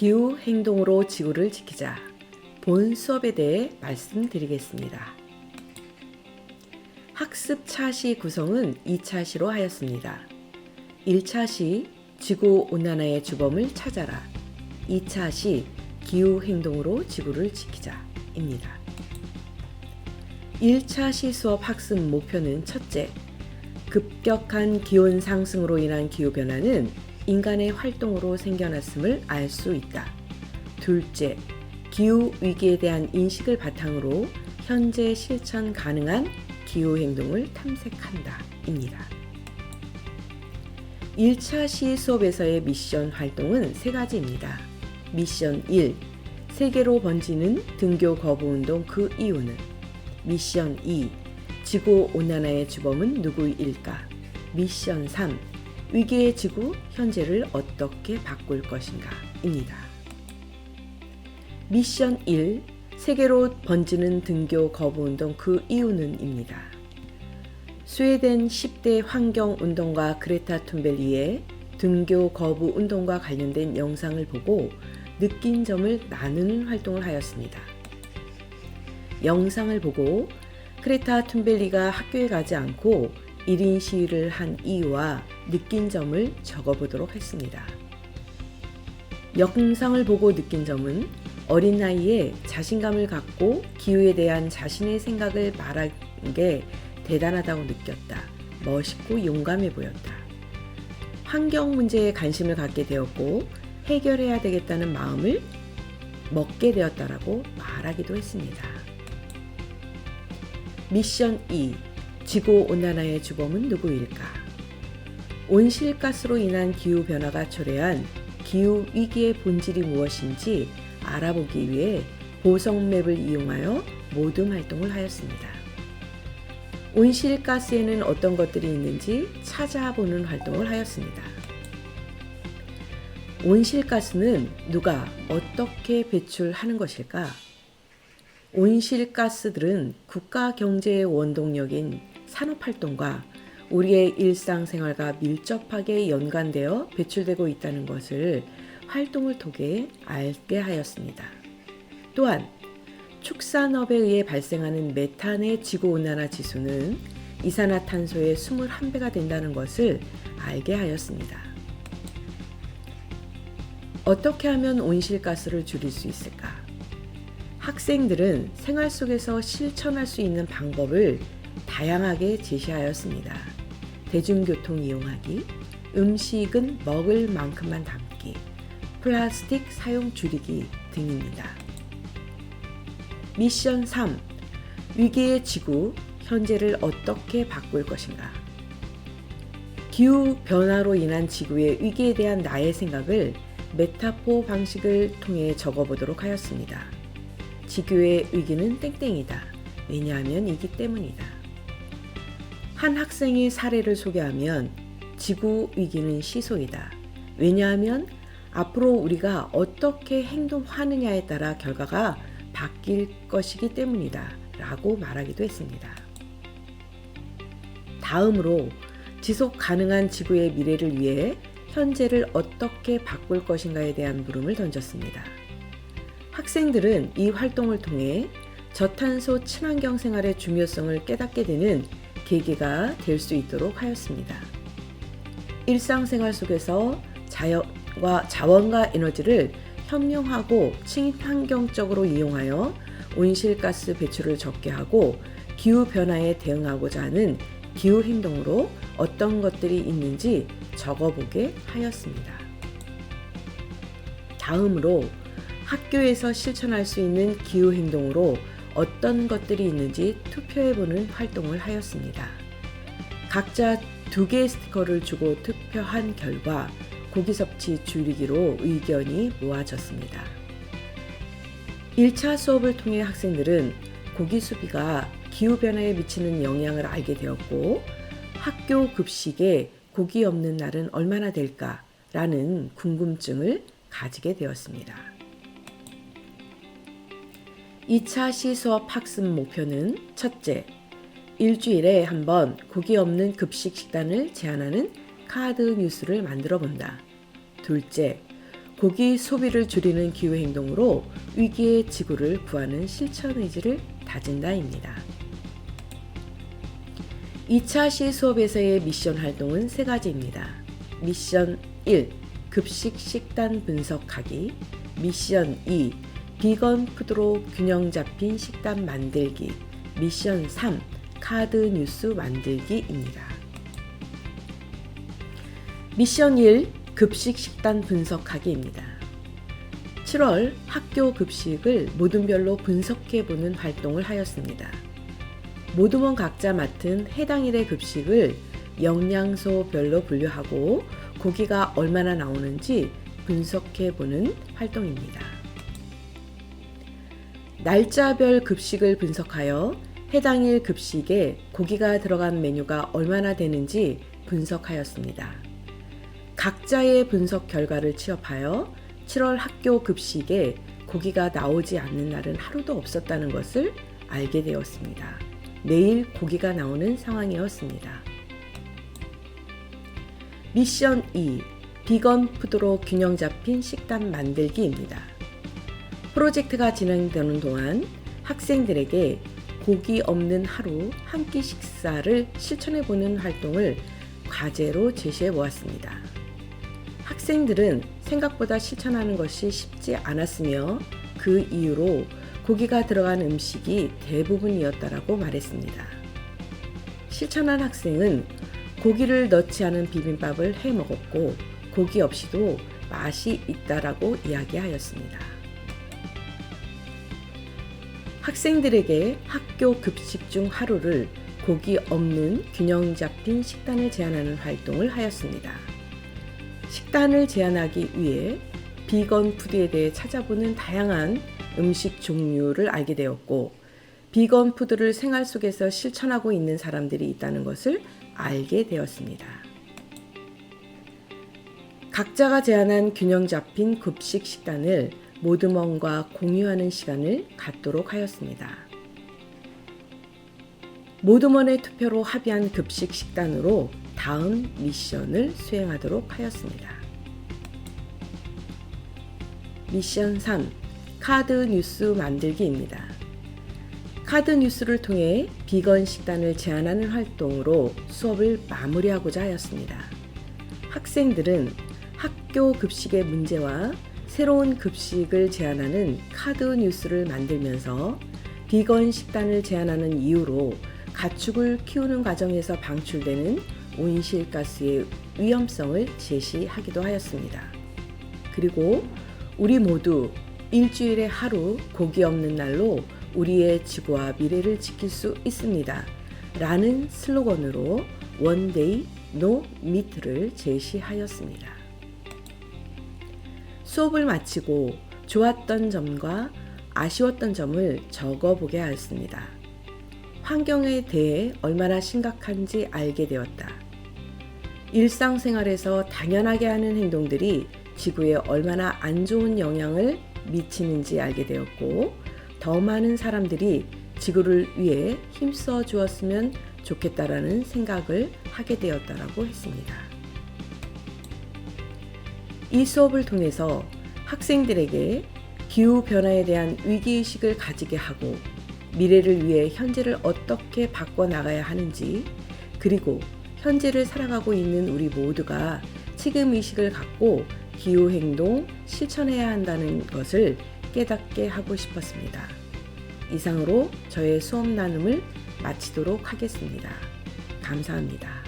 기후 행동으로 지구를 지키자. 본 수업에 대해 말씀드리겠습니다. 학습 차시 구성은 2차 시로 하였습니다. 1차 시 지구 온난화의 주범을 찾아라. 2차 시 기후 행동으로 지구를 지키자입니다. 1차 시 수업 학습 목표는 첫째, 급격한 기온 상승으로 인한 기후변화는 인간의 활동으로 생겨났음을 알 수 있다. 둘째, 기후위기에 대한 인식을 바탕으로 현재 실천 가능한 기후행동을 탐색한다. 입니다. 1차 시 수업에서의 미션 활동은 3가지입니다. 미션 1, 세계로 번지는 등교 거부 운동 그 이유는? 미션 2, 지구 온난화의 주범은 누구일까? 미션 3, 위기의 지구 현재를 어떻게 바꿀 것인가? 입니다. 미션 1, 세계로 번지는 등교 거부 운동 그 이유는? 입니다. 스웨덴 10대 환경운동가 그레타 툰베리의 등교 거부 운동과 관련된 영상을 보고 느낀 점을 나누는 활동을 하였습니다. 영상을 보고 그레타 툰베리가 학교에 가지 않고 1인 시위를 한 이유와 느낀 점을 적어보도록 했습니다. 영상을 보고 느낀 점은 어린 나이에 자신감을 갖고 기후에 대한 자신의 생각을 말한 게 대단하다고 느꼈다. 멋있고 용감해 보였다. 환경 문제에 관심을 갖게 되었고 해결해야 되겠다는 마음을 먹게 되었다라고 말하기도 했습니다. 미션 2, 지구온난화의 주범은 누구일까? 온실가스로 인한 기후변화가 초래한 기후위기의 본질이 무엇인지 알아보기 위해 보성맵을 이용하여 모둠 활동을 하였습니다. 온실가스에는 어떤 것들이 있는지 찾아보는 활동을 하였습니다. 온실가스는 누가 어떻게 배출하는 것일까? 온실가스들은 국가 경제의 원동력인 산업활동과 우리의 일상생활과 밀접하게 연관되어 배출되고 있다는 것을 활동을 통해 알게 하였습니다. 또한 축산업에 의해 발생하는 메탄의 지구온난화 지수는 이산화탄소의 21배가 된다는 것을 알게 하였습니다. 어떻게 하면 온실가스를 줄일 수 있을까? 학생들은 생활 속에서 실천할 수 있는 방법을 다양하게 제시하였습니다. 대중교통 이용하기, 음식은 먹을 만큼만 담기, 플라스틱 사용 줄이기 등입니다. 미션 3, 위기의 지구, 현재를 어떻게 바꿀 것인가? 기후 변화로 인한 지구의 위기에 대한 나의 생각을 메타포 방식을 통해 적어보도록 하였습니다. 지구의 위기는 땡땡이다. 왜냐하면 이기 때문이다. 한 학생의 사례를 소개하면 지구 위기는 시소이다. 왜냐하면 앞으로 우리가 어떻게 행동하느냐에 따라 결과가 바뀔 것이기 때문이다. 라고 말하기도 했습니다. 다음으로 지속 가능한 지구의 미래를 위해 현재를 어떻게 바꿀 것인가에 대한 물음을 던졌습니다. 학생들은 이 활동을 통해 저탄소 친환경 생활의 중요성을 깨닫게 되는 계기가 될 수 있도록 하였습니다. 일상생활 속에서 자원과 에너지를 현명하고 친환경적으로 이용하여 온실가스 배출을 적게 하고 기후변화에 대응하고자 하는 기후행동으로 어떤 것들이 있는지 적어보게 하였습니다. 다음으로 학교에서 실천할 수 있는 기후행동으로 어떤 것들이 있는지 투표해보는 활동을 하였습니다. 각자 2개의 스티커를 주고 투표한 결과 고기 섭취 줄이기로 의견이 모아졌습니다. 1차 수업을 통해 학생들은 고기 소비가 기후변화에 미치는 영향을 알게 되었고 학교 급식에 고기 없는 날은 얼마나 될까라는 궁금증을 가지게 되었습니다. 2차 시 수업 학습 목표는 첫째, 일주일에 한 번 고기 없는 급식 식단을 제안하는 카드 뉴스를 만들어 본다. 둘째, 고기 소비를 줄이는 기후행동으로 위기의 지구를 구하는 실천 의지를 다진다입니다. 2차 시 수업에서의 미션 활동은 3가지입니다. 미션 1. 급식 식단 분석하기. 미션 2. 비건 푸드로 균형 잡힌 식단 만들기. 미션 3. 카드 뉴스 만들기입니다. 미션 1. 급식 식단 분석하기입니다. 7월 학교 급식을 모둠별로 분석해보는 활동을 하였습니다. 모둠원 각자 맡은 해당 일의 급식을 영양소별로 분류하고 고기가 얼마나 나오는지 분석해보는 활동입니다. 날짜별 급식을 분석하여 해당 일 급식에 고기가 들어간 메뉴가 얼마나 되는지 분석하였습니다. 각자의 분석 결과를 취합하여 7월 학교 급식에 고기가 나오지 않는 날은 하루도 없었다는 것을 알게 되었습니다. 매일 고기가 나오는 상황이었습니다. 미션 2. 비건 푸드로 균형 잡힌 식단 만들기입니다. 프로젝트가 진행되는 동안 학생들에게 고기 없는 하루 한 끼 식사를 실천해보는 활동을 과제로 제시해 보았습니다. 학생들은 생각보다 실천하는 것이 쉽지 않았으며 그 이유로 고기가 들어간 음식이 대부분이었다라고 말했습니다. 실천한 학생은 고기를 넣지 않은 비빔밥을 해 먹었고 고기 없이도 맛이 있다라고 이야기하였습니다. 학생들에게 학교 급식 중 하루를 고기 없는 균형 잡힌 식단을 제안하는 활동을 하였습니다. 식단을 제안하기 위해 비건 푸드에 대해 찾아보는 다양한 음식 종류를 알게 되었고 비건 푸드를 생활 속에서 실천하고 있는 사람들이 있다는 것을 알게 되었습니다. 각자가 제안한 균형 잡힌 급식 식단을 모둠원과 공유하는 시간을 갖도록 하였습니다. 모둠원의 투표로 합의한 급식 식단으로 다음 미션을 수행하도록 하였습니다. 미션 3. 카드 뉴스 만들기입니다. 카드 뉴스를 통해 비건 식단을 제안하는 활동으로 수업을 마무리하고자 하였습니다. 학생들은 학교 급식의 문제와 새로운 급식을 제안하는 카드 뉴스를 만들면서 비건 식단을 제안하는 이유로 가축을 키우는 과정에서 방출되는 온실가스의 위험성을 제시하기도 하였습니다. 그리고 우리 모두 일주일에 하루 고기 없는 날로 우리의 지구와 미래를 지킬 수 있습니다. 라는 슬로건으로 One Day No Meat를 제시하였습니다. 수업을 마치고 좋았던 점과 아쉬웠던 점을 적어보게 하였습니다. 환경에 대해 얼마나 심각한지 알게 되었다. 일상생활에서 당연하게 하는 행동들이 지구에 얼마나 안 좋은 영향을 미치는지 알게 되었고 더 많은 사람들이 지구를 위해 힘써 주었으면 좋겠다라는 생각을 하게 되었다라고 했습니다. 이 수업을 통해서 학생들에게 기후변화에 대한 위기의식을 가지게 하고 미래를 위해 현재를 어떻게 바꿔나가야 하는지 그리고 현재를 살아가고 있는 우리 모두가 책임의식을 갖고 기후행동 실천해야 한다는 것을 깨닫게 하고 싶었습니다. 이상으로 저의 수업 나눔을 마치도록 하겠습니다. 감사합니다.